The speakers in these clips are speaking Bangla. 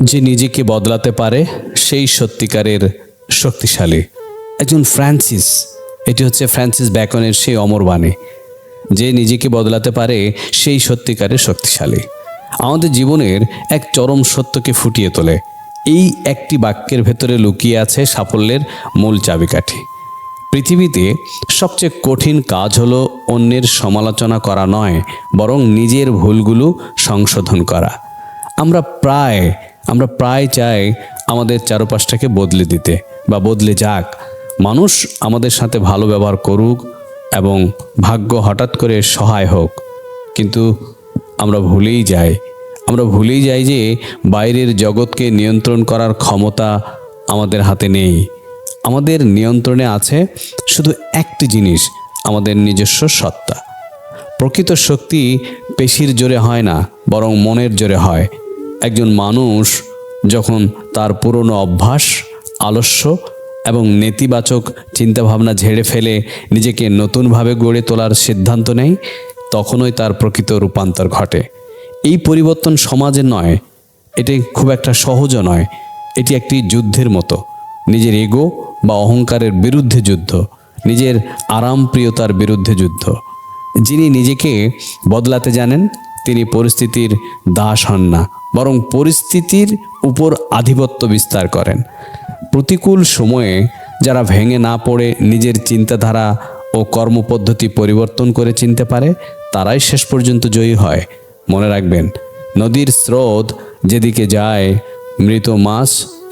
যে নিজেকে বদলাতে পারে সেই সত্যিকারের শক্তিশালী। একজন ফ্রান্সিস, এটি হচ্ছে ফ্রান্সিস ব্যাকনের সেই অমর বাণী, যে নিজেকে বদলাতে পারে সেই সত্যিকারের শক্তিশালী। আমাদের জীবনের এক চরম সত্যকে ফুটিয়ে তোলে। এই একটি বাক্যের ভেতরে লুকিয়ে আছে সাফল্যের মূল চাবিকাঠি। পৃথিবীতে সবচেয়ে কঠিন কাজ হলো অন্যের সমালোচনা করা নয়, বরং নিজের ভুলগুলো সংশোধন করা। আমরা প্রায় চাই আমাদের চারপাশটাকে বদলে দিতে বা বদলে যাক, মানুষ আমাদের সাথে ভালো ব্যবহার করুক এবং ভাগ্য হঠাৎ করে সহায় হোক। কিন্তু আমরা ভুলেই যাই যে বাইরের জগৎকে নিয়ন্ত্রণ করার ক্ষমতা আমাদের হাতে নেই। আমাদের নিয়ন্ত্রণে আছে শুধু একটি জিনিস, আমাদের নিজস্ব সত্তা। প্রকৃত শক্তি পেশির জোরে হয় না, বরং মনের জোরে হয়। একজন মানুষ যখন তার পুরনো অভ্যাস, আলস্য এবং নেতিবাচক চিন্তাভাবনা ঝেড়ে ফেলে নিজেকে নতুনভাবে গড়ে তোলার সিদ্ধান্ত নেয়, তখনই তার প্রকৃত রূপান্তর ঘটে। এই পরিবর্তন সমাজের নয়, এটি খুব একটা সহজও নয়। এটি একটি যুদ্ধের মতো, নিজের ইগো বা অহংকারের বিরুদ্ধে যুদ্ধ, নিজের আরামপ্রিয়তার বিরুদ্ধে যুদ্ধ। যিনি নিজেকে বদলাতে জানেন তিনি পরিস্থিতির দাস হন না, বরং পরিস্থিতির উপর আধিপত্য বিস্তার করেন। প্রতিকূল সময়ে যারা ভেঙে না পড়ে নিজের চিন্তাধারা ও কর্মপদ্ধতি পরিবর্তন করে চিনতে পারে, তারাই শেষ পর্যন্ত জয়ী হয়। মনে রাখবেন, নদীর স্রোত যেদিকে যায় মৃত মাছ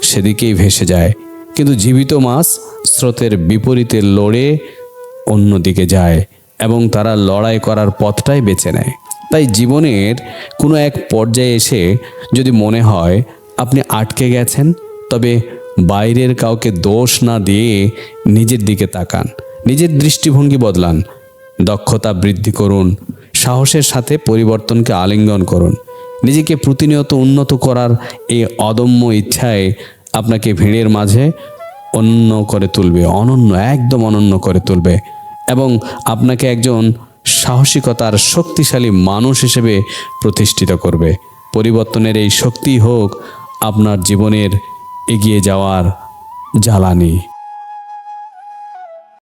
সেদিকেই ভেসে যায়, কিন্তু জীবিত মাছ স্রোতের বিপরীতে লড়ে অন্যদিকে যায় এবং তারা লড়াই করার পথটাই বেছে নেয়। তাই জীবনের কোনো এক পর্যায়ে এসে যদি মনে হয় আপনি আটকে গেছেন, তবে বাইরের কাউকে দোষ না দিয়ে নিজের দিকে তাকান, নিজের দৃষ্টিভঙ্গি বদলান, দক্ষতা বৃদ্ধি করুন, সাহসের সাথে পরিবর্তনকে আলিঙ্গন করুন। নিজেকে প্রতিনিয়ত উন্নত করার এই অদম্য ইচ্ছায় আপনাকে ভিড়ের মাঝে একদম অনন্য করে তুলবে এবং আপনাকে একজন সাহসিকতার শক্তিশালী মানুষ হিসেবে প্রতিষ্ঠিত করবে। পরিবর্তনের এই শক্তি হোক আপনার জীবনের এগিয়ে যাওয়ার জ্বালানি।